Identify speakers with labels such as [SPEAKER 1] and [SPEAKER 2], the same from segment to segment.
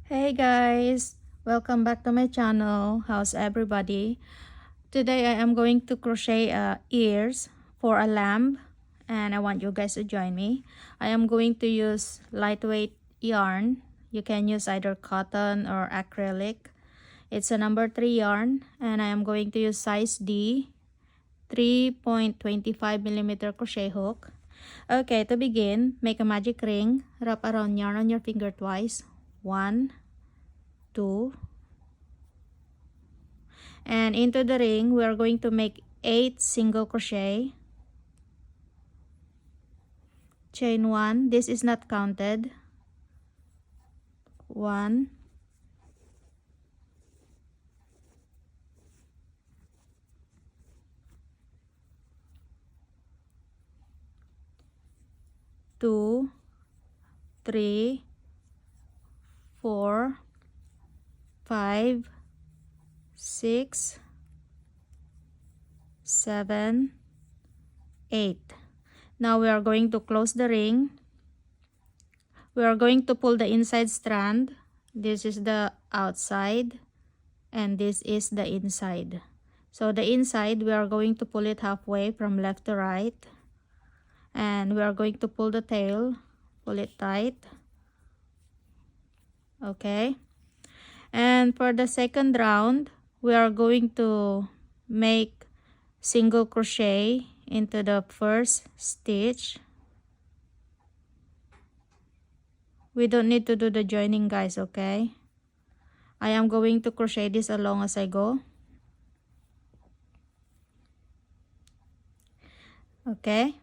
[SPEAKER 1] Hey guys, welcome back to my channel. How's everybody? Today I am going to crochet ears for a lamb, and I want you guys to join me. I am going to use lightweight yarn. You can use either cotton or acrylic. It's a number 3 yarn, and I am going to use size D 3.25mm crochet hook. Okay, to begin, make a magic ring. Wrap around yarn on your finger twice. 1, 2, and into the ring we are going to make 8 single crochet, chain 1. This is not counted. 1, 2, 3, 4, 5, 6, 7, 8. Now we are going to close the ring. We are going to pull the inside strand. This is the outside and this is the inside. So the inside, we are going to pull it halfway from left to right, and we are going to pull the tail, pull it tight. Okay, and for the second round we are going to make single crochet into the first stitch. We don't need to do the joining, guys. Okay, I am going to crochet this along as I go. Okay,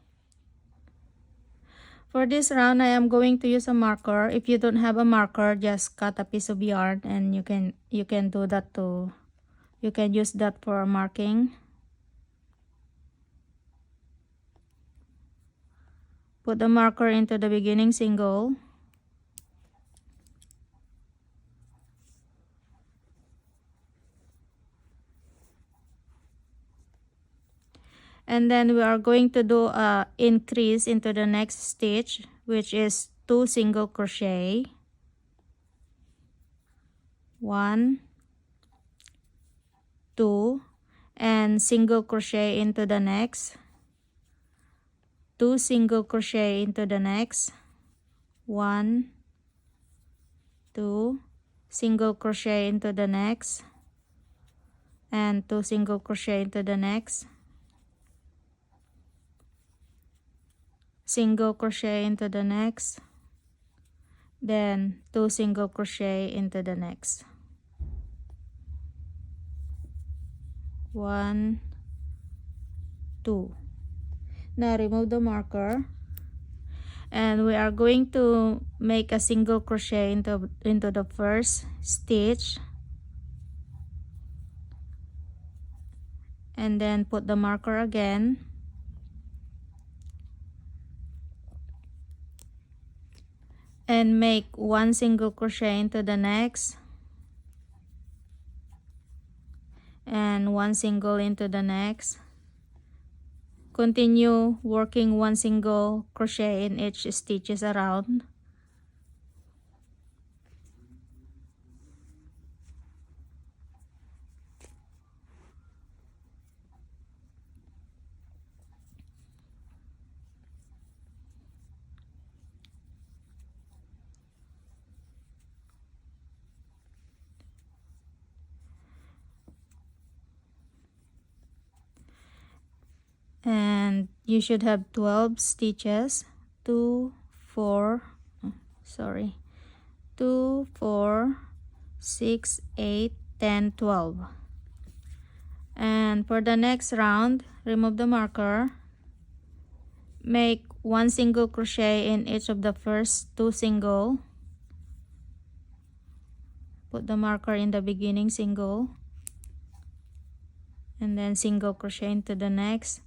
[SPEAKER 1] for this round I am going to use a marker. If you don't have a marker, just cut a piece of yarn and you can do that too. You can use that for marking. Put the marker into the beginning single. And then we are going to do a increase into the next stitch, which is 2 single crochet. 1, 2, and single crochet into the next. 2 single crochet into the next. 1, 2, single crochet into the next, and 2 single crochet into the next. Single crochet into the next, then 2 single crochet into the next. 1, 2. Now remove the marker, and we are going to make a single crochet into the first stitch, and then put the marker again, and make 1 single crochet into the next, and 1 single into the next. Continue working 1 single crochet in each stitches around. And you should have 12 stitches. 2, 4, 2, 4, 6, 8, 10, 12. And for the next round, remove the marker, make 1 single crochet in each of the first 2 single, put the marker in the beginning single, and then single crochet into the next,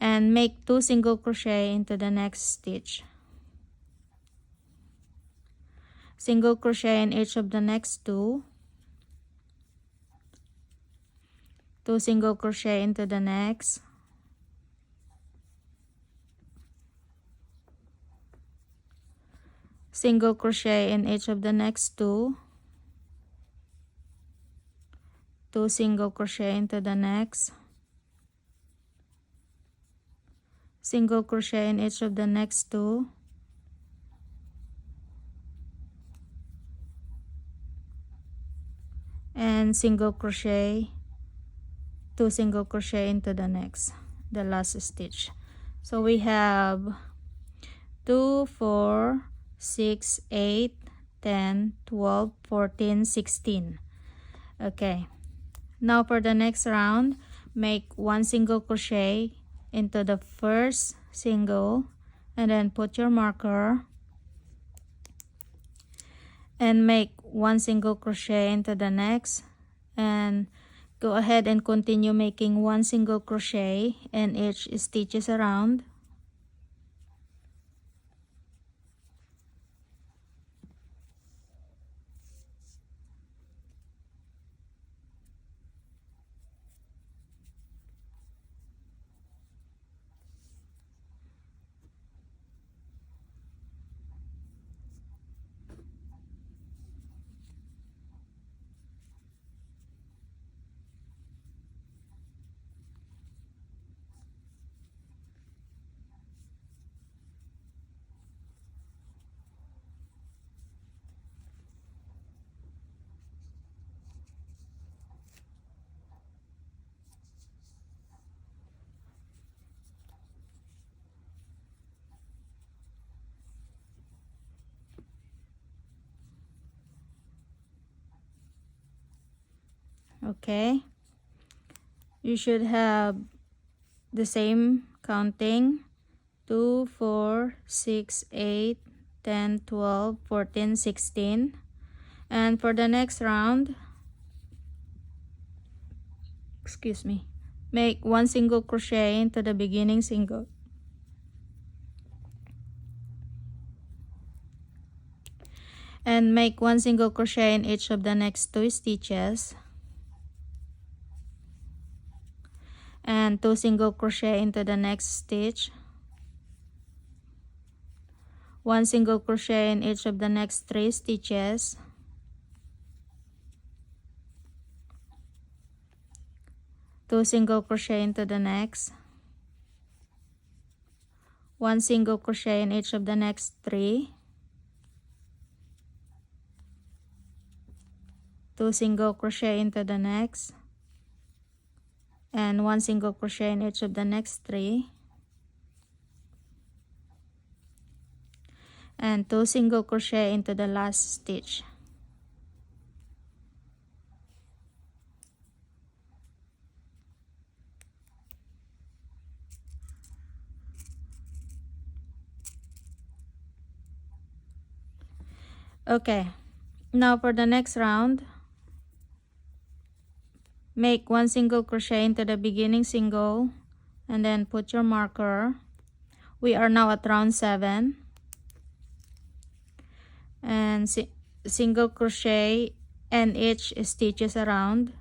[SPEAKER 1] and make 2 single crochet into the next stitch. Single crochet in each of the next 2, 2 single crochet into the next, single crochet in each of the next 2, 2 single crochet into the next, single crochet in each of the next 2, and single crochet, 2 single crochet into the next, the last stitch. So we have 2, 4, 6, 8, 10, 12, 14, 16. Okay, now for the next round, make 1 single crochet into the first single, and then put your marker and make 1 single crochet into the next, and go ahead and continue making 1 single crochet in each stitches around. Okay, you should have the same counting: 2, 4, 6, 8, 10, 12, 14, 16. And for the next round, excuse me, make 1 single crochet into the beginning single, and make 1 single crochet in each of the next 2 stitches, and 2 single crochet into the next stitch, 1 single crochet in each of the next 3 stitches, two single crochet into the next, 1 single crochet in each of the next 3, 2 single crochet into the next, and 1 single crochet in each of the next 3, and 2 single crochet into the last stitch. Okay, now for the next round, make 1 single crochet into the beginning single, and then put your marker. We are now at round 7, and single crochet in each stitches around.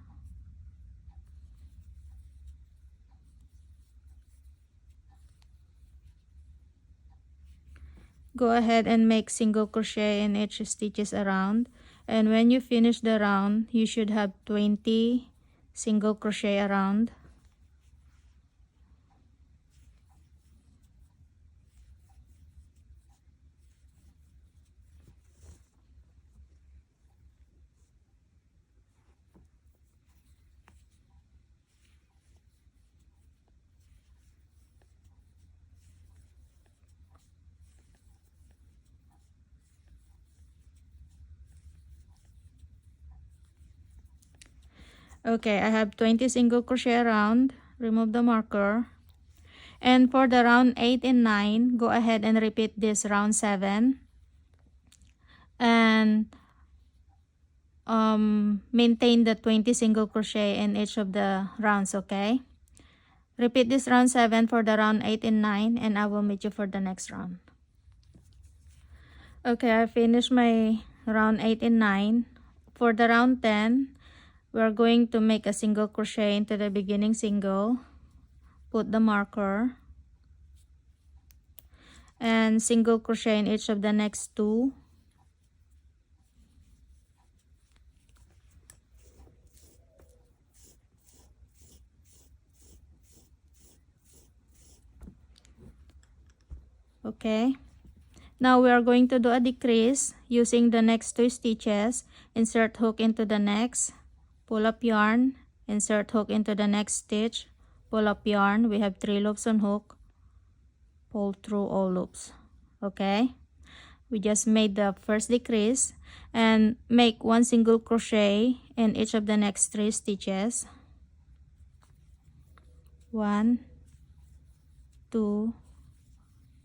[SPEAKER 1] Go ahead and make single crochet in each stitches around, and when you finish the round, you should have 20 single crochet around. Okay, I have 20 single crochet around. Remove the marker. And for the round 8 and 9, go ahead and repeat this round 7. And maintain the 20 single crochet in each of the rounds, okay? Repeat this round 7 for the round 8 and 9, and I will meet you for the next round. Okay, I finished my round 8 and 9. For the round 10, we're going to make a single crochet into the beginning single, put the marker, and single crochet in each of the next 2, Okay, now we are going to do a decrease using the next 2 stitches. Insert hook into the next, pull up yarn, insert hook into the next stitch, pull up yarn. We have 3 loops on hook, pull through all loops. Okay, we just made the first decrease, and make 1 single crochet in each of the next 3 stitches. 1, 2,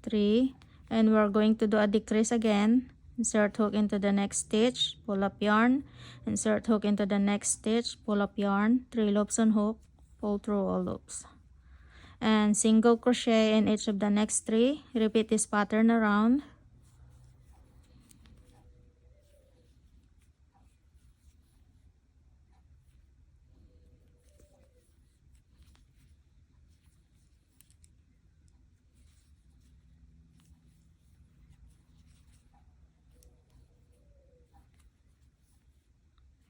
[SPEAKER 1] 3, and we're going to do a decrease again. Insert hook into the next stitch, pull up yarn, insert hook into the next stitch, pull up yarn, 3 loops on hook, pull through all loops, and single crochet in each of the next 3. Repeat this pattern around.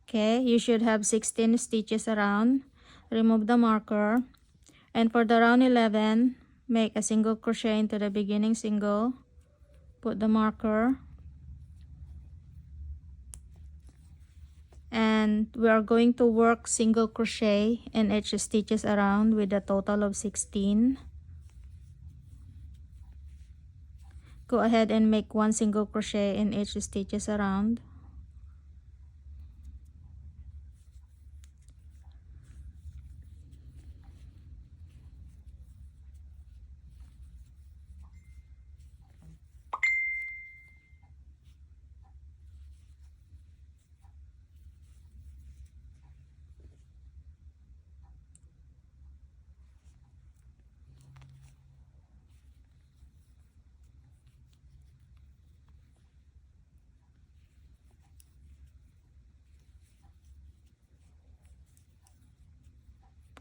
[SPEAKER 1] Okay, you should have 16 stitches around. Remove the marker, and for the round 11, make a single crochet into the beginning single, put the marker, and we are going to work single crochet in each stitches around with a total of 16. Go ahead and make 1 single crochet in each stitches around.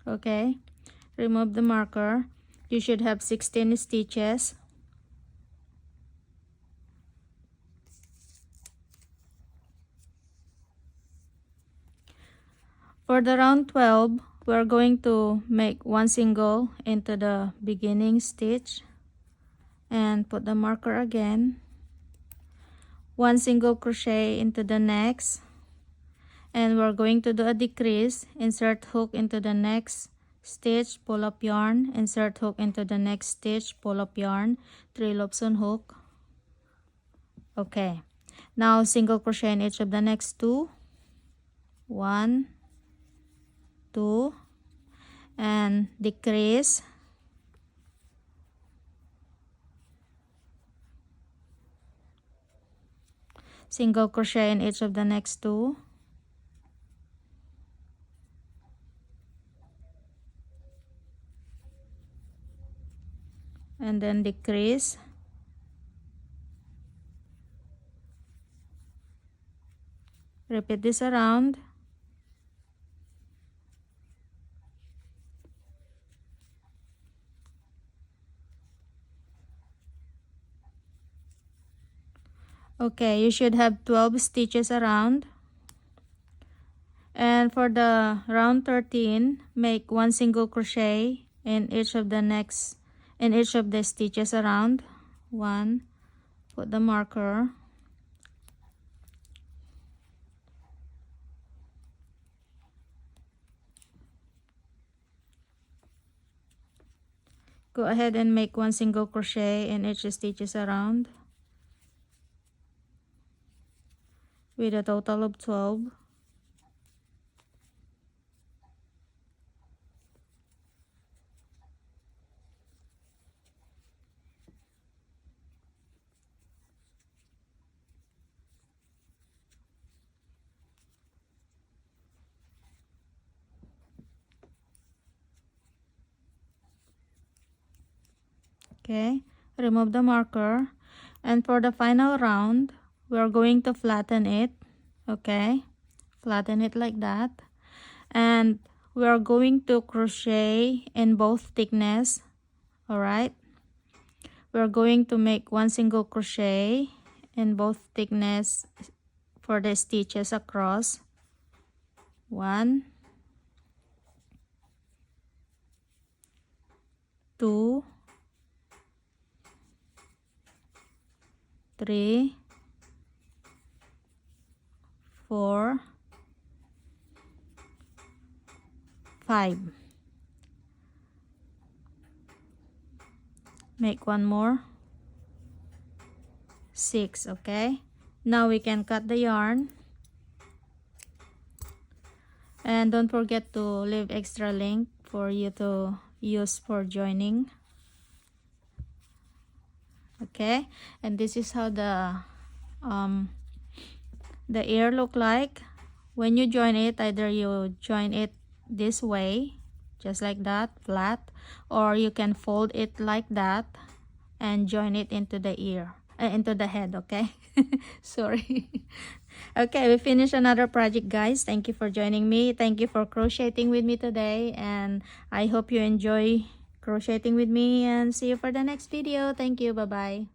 [SPEAKER 1] Okay, remove the marker. You should have 16 stitches. For the round 12, we're going to make 1 single into the beginning stitch and put the marker again, 1 single crochet into the next, and we're going to do a decrease. Insert hook into the next stitch, pull up yarn, insert hook into the next stitch, pull up yarn, 3 loops on hook. Okay, now single crochet in each of the next 2, 1, 2, and decrease, single crochet in each of the next 2, and then decrease, repeat this around. Okay, you should have 12 stitches around. And for the round 13, make 1 single crochet in each of the stitches around. 1, put the marker, go ahead and make 1 single crochet in each stitches around with a total of 12. Okay, remove the marker, and for the final round, we're going to flatten it. Okay, flatten it like that, and we are going to crochet in both thickness. All right, we're going to make 1 single crochet in both thickness for the stitches across. 1, 2, 3, 4, 5. Make one more. 6. Okay, now we can cut the yarn, and don't forget to leave extra length for you to use for joining. Okay, and this is how the ear look like when you join it. Either you join it this way, just like that, flat, or you can fold it like that and join it into the ear, into the head. Okay. Sorry. Okay, we finished another project, guys. Thank you for joining me. Thank you for crocheting with me today, and I hope you enjoy crocheting with me, and see you for the next video. Thank you. Bye bye.